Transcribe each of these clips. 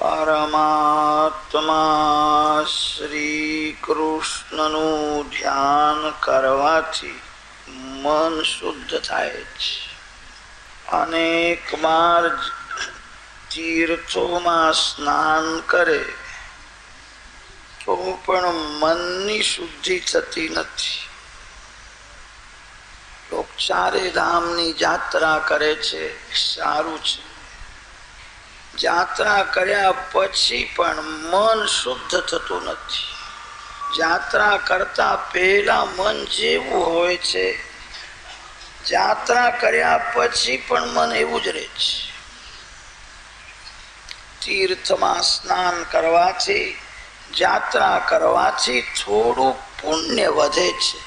પરમાત્મા શ્રી કૃષ્ણનું ધ્યાન કરવાથી મન શુદ્ધ થાય છે. અનેક વાર તીર્થોમાં સ્નાન કરે તો પણ મનની શુદ્ધિ થતી નથી. લોક ચારે ધામની યાત્રા કરે છે, સારું છે. યાત્રા કર્યા પછી પણ મન શુદ્ધ થતું નથી. યાત્રા કરતા પહેલા મન જેવું હોય છે, યાત્રા કર્યા પછી પણ મન એવું જ રહે છે. તીર્થમાં સ્નાન કરવાથી, યાત્રા કરવાથી થોડું પુણ્ય વધે છે.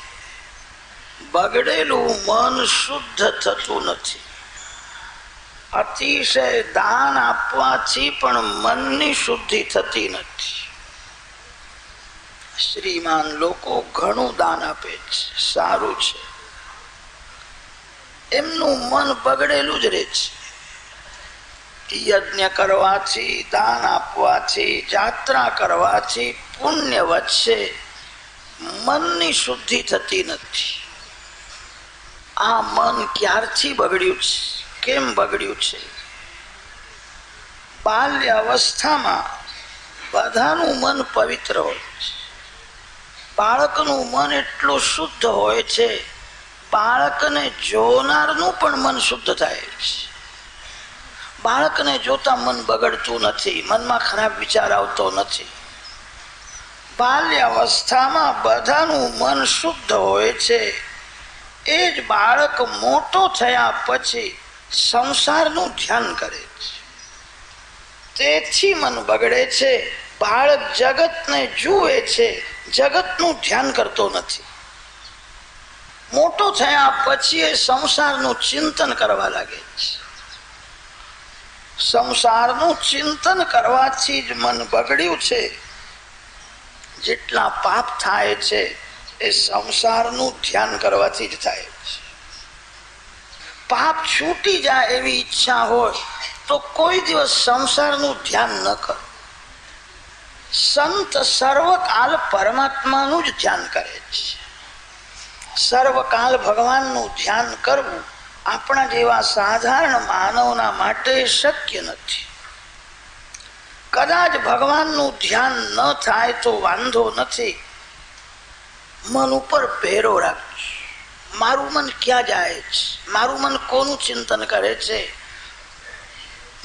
બગડેલું મન શુદ્ધ થતું નથી. અતિશય દાન આપવાથી પણ મનની શુદ્ધિ થતી નથી. શ્રીમાન લોકો ઘણું દાન આપે છે, સારું છે. એમનું મન બગડેલું જ રહે છે. યજ્ઞ કરવાથી, દાન આપવાથી, યાત્રા કરવાથી પુણ્ય વધશે, મનની શુદ્ધિ થતી નથી. આ મન ક્યારથી બગડ્યું છે? કેમ બગડ્યું છે? બાલ્ય અવસ્થામાં બધાનું મન પવિત્ર હોય છે. બાળકનું મન એટલું શુદ્ધ હોય છે, બાળકને જોનારનું પણ મન શુદ્ધ થાય છે. બાળકને જોતા મન બગડતું નથી, મનમાં ખરાબ વિચાર આવતો નથી. બાલ્ય અવસ્થામાં બધાનું મન શુદ્ધ હોય છે. એ જ બાળક મોટો થયા પછી સંસારનું ધ્યાન કરે છે, તેથી મન બગડે છે. બાળક જગતને જુએ છે, જગતનું ધ્યાન કરતો નથી. મોટો થયા પછી એ સંસારનું ચિંતન કરવા લાગે છે. સંસારનું ચિંતન કરવાથી જ મન બગડ્યું છે. જેટલા પાપ થાય છે એ સંસારનું ધ્યાન કરવાથી જ થાય છે. પાપ છૂટી જાય એવી ઈચ્છા હોય તો કોઈ દિવસ સંસારનું ધ્યાન ન કરો. સંત સર્વકાલ પરમાત્માનું જ ધ્યાન કરે છે. સર્વકાલ ભગવાનનું ધ્યાન કરવું આપણા જેવા સાધારણ માનવના માટે શક્ય નથી. કદાચ ભગવાનનું ધ્યાન ન થાય તો વાંધો નથી. મન ઉપર પહેરો રાખજો. મારું મન ક્યાં જાય છે? મારું મન કોનું ચિંતન કરે છે?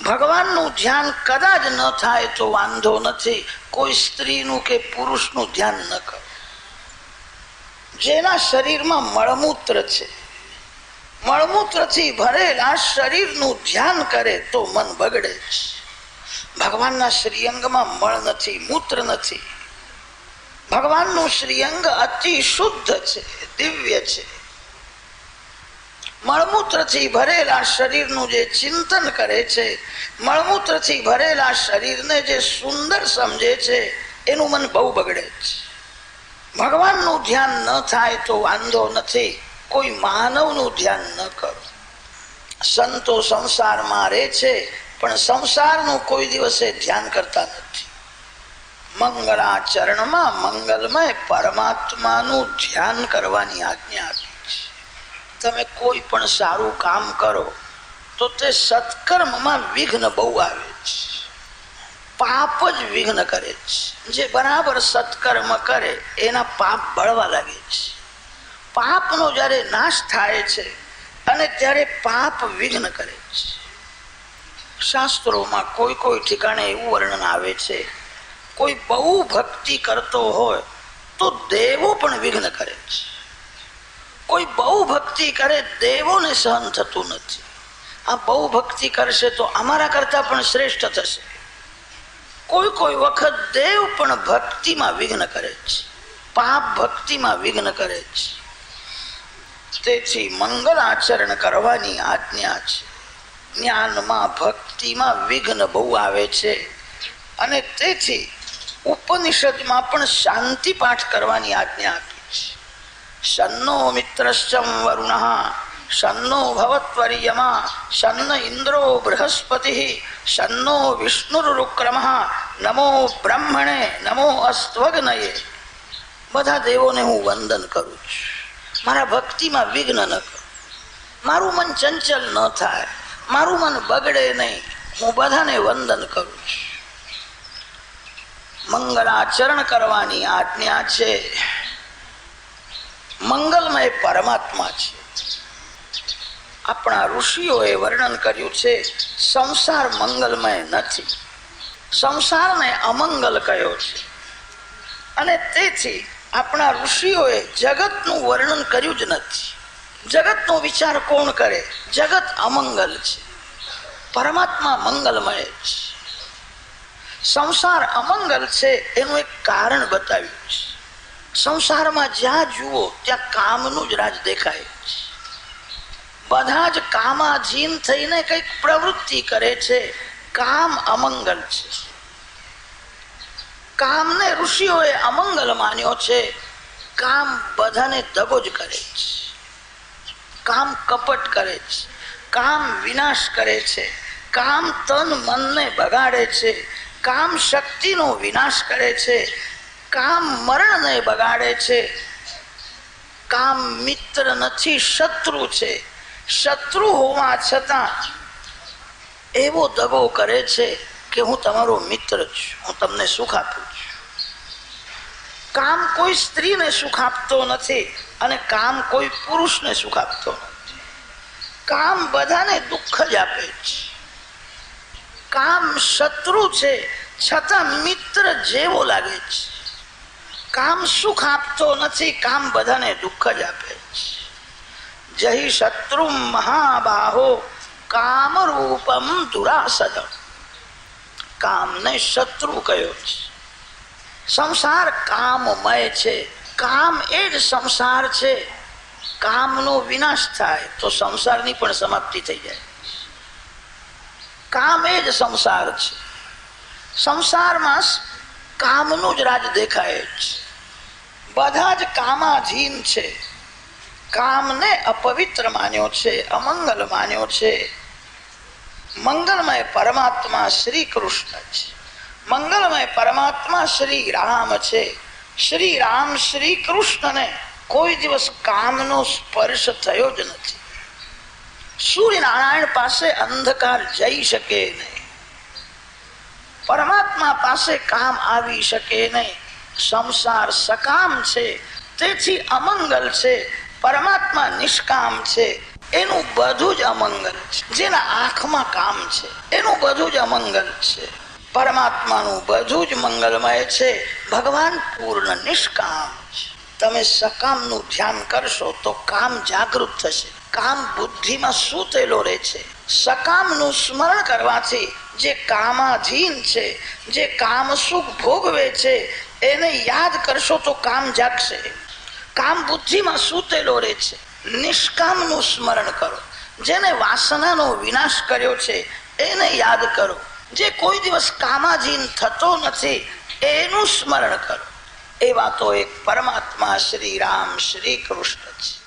ભગવાનનું ધ્યાન કદાચ ન થાય તો વાંધો નથી. કોઈ સ્ત્રીનું કે પુરુષનું ધ્યાન ન કરો. જેના શરીરમાં મળમૂત્ર છે, મળમૂત્રથી ભરેલા શરીરનું ધ્યાન કરે તો મન બગડે છે. ભગવાનના શ્રીઅંગમાં મળ નથી, મૂત્ર નથી. ભગવાનનું શ્રીઅંગ અતિ શુદ્ધ છે, દિવ્ય છે. મળમૂત્રથી ભરેલા શરીરનું જે ચિંતન કરે છે, મળમૂત્રથી ભરેલા શરીરને જે સુંદર સમજે છે, એનું મન બહુ બગડે છે. ભગવાનનું ધ્યાન ન થાય તો વાંધો નથી. કોઈ માનવનું ધ્યાન ન કરો. સંતો સંસારમાં રહે છે પણ સંસારનું કોઈ દિવસે ધ્યાન કરતા નથી. મંગળાચરણમાં મંગલમય પરમાત્માનું ધ્યાન કરવાની આજ્ઞા આપી છે. તમે કોઈ પણ સારું કામ કરો તો તે સત્કર્મમાં વિઘ્ન બહુ આવે છે. પાપ જ વિઘ્ન કરે છે. જે બરાબર સત્કર્મ કરે એના પાપ બળવા લાગે છે. પાપનો જ્યારે નાશ થાય છે અને ત્યારે પાપ વિઘ્ન કરે છે. શાસ્ત્રોમાં કોઈ કોઈ ઠેકાણે એવું વર્ણન આવે છે, કોઈ બહુ ભક્તિ કરતો હોય તો દેવો પણ વિઘ્ન કરે છે. કોઈ બહુ ભક્તિ કરે, દેવોને સહન થતું નથી. આ બહુ ભક્તિ કરશે તો અમારા કરતા પણ શ્રેષ્ઠ થશે. કોઈ કોઈ વખત દેવ પણ ભક્તિમાં વિઘ્ન કરે છે, પાપ ભક્તિમાં વિઘ્ન કરે છે. તેથી મંગલ આચરણ કરવાની આજ્ઞા છે. જ્ઞાનમાં, ભક્તિમાં વિઘ્ન બહુ આવે છે અને તેથી ઉપનિષદમાં પણ શાંતિ પાઠ કરવાની આજ્ઞા આપી છે. શન્નો મિત્રશ્ચમ વરુણઃ શન્નો ભવત્વર્યમા શન્ન ઇન્દ્રો બૃહસ્પતિ શન્નો વિષ્ણુરુક્રમઃ નમો બ્રહ્મણે નમો અસ્ત્વગ્નયે. બધા દેવોને હું વંદન કરું છું. મારા ભક્તિમાં વિઘ્ન ન કરો, મારું મન ચંચલ ન થાય, મારું મન બગડે નહીં. હું બધાને વંદન કરું છું. મંગલાચરણ કરવાની આજ્ઞા છે. મંગલમય પરમાત્મા છે. આપણા ઋષિઓએ વર્ણન કર્યું છે સંસાર મંગલમય નથી, સંસારને અમંગલ કહ્યો છે. અને તેથી આપણા ઋષિઓએ જગતનું વર્ણન કર્યું જ નથી. જગતનો વિચાર કોણ કરે? જગત અમંગલ છે, પરમાત્મા મંગલમય છે. સંસાર અમંગલ છે એનું એક કારણ બતાવ્યું છે. સંસારમાં જ્યાં જુઓ ત્યાં કામનું જ રાજ દેખાય છે. બધા જ કામાધીન થઈને કંઈક પ્રવૃત્તિ કરે છે. કામ અમંગલ છે. કામને ઋષિઓએ અમંગલ માન્યો છે. કામ બધાને દગો જ કરે છે. કામ કપટ કરે છે. કામ વિનાશ કરે છે. કામ તન મનને બગાડે છે. કામ શક્તિનો વિનાશ કરે છે. કામ મરણને બગાડે છે. કામ મિત્ર નથી, શત્રુ છે. શત્રુ હોવા છતાં એવો દગો કરે છે કે હું તમારો મિત્ર છું, હું તમને સુખ આપું છું. કામ કોઈ સ્ત્રીને સુખ આપતો નથી અને કામ કોઈ પુરુષને સુખ આપતો નથી. કામ બધાને દુઃખ જ આપે છે. કામ શત્રુ છે છતાં મિત્ર જેવો લાગે છે. કામ સુખ આપતો નથી, કામ બધાને દુઃખ જ આપે છે. જહી શત્રુ મહાબાહો કામ રૂપમ દુરાસદ. કામને શત્રુ કયો છે. સંસાર કામમય છે. કામ એ જ સંસાર છે. કામનો વિનાશ થાય તો સંસારની પણ સમાપ્તિ થઈ જાય. કામ એ જ સંસાર છે. સંસારમાં કામનું જ રાજ દેખાય છે. બધા જ કામાધીન છે. કામને અપવિત્ર માન્યો છે, અમંગલ માન્યો છે. મંગલમય પરમાત્મા શ્રી કૃષ્ણ છે. મંગલમય પરમાત્મા શ્રી રામ છે. શ્રી રામ શ્રી કૃષ્ણને કોઈ દિવસ કામનો સ્પર્શ થયો જ નથી. સૂર્યનારાયણ પાસે અંધકાર જઈ શકે નહીં, પરમાત્મા પાસે કામ આવી શકે નહીં. સંસાર સકામ છે, તેથી અમંગલ છે. પરમાત્મા નિષ્કામ છે, એનું બધું જ અમંગલ છે. જેના આંખમાં કામ છે એનું બધું જ અમંગલ છે. પરમાત્માનું બધું જ મંગલમય છે. ભગવાન પૂર્ણ નિષ્કામ છે. તમે સકામનું ધ્યાન કરશો તો કામ જાગૃત થશે. કામ બુદ્ધિમાં સૂતેલો રહે છે. સકામનું સ્મરણ કરવાથી જે કામાધીન છે, જે કામ સુખ ભોગવે છે, એને યાદ કરશો તો કામ જાગશે. કામ બુદ્ધિમાં સૂતેલો રહે છે. નિષ્કામનું સ્મરણ કરો. જેને વાસનાનો વિનાશ કર્યો છે એને યાદ કરો. જે કોઈ દિવસ કામાધીન થતો નથી એનું સ્મરણ કરો. એવા તો એક પરમાત્મા શ્રી રામ શ્રી કૃષ્ણ છે.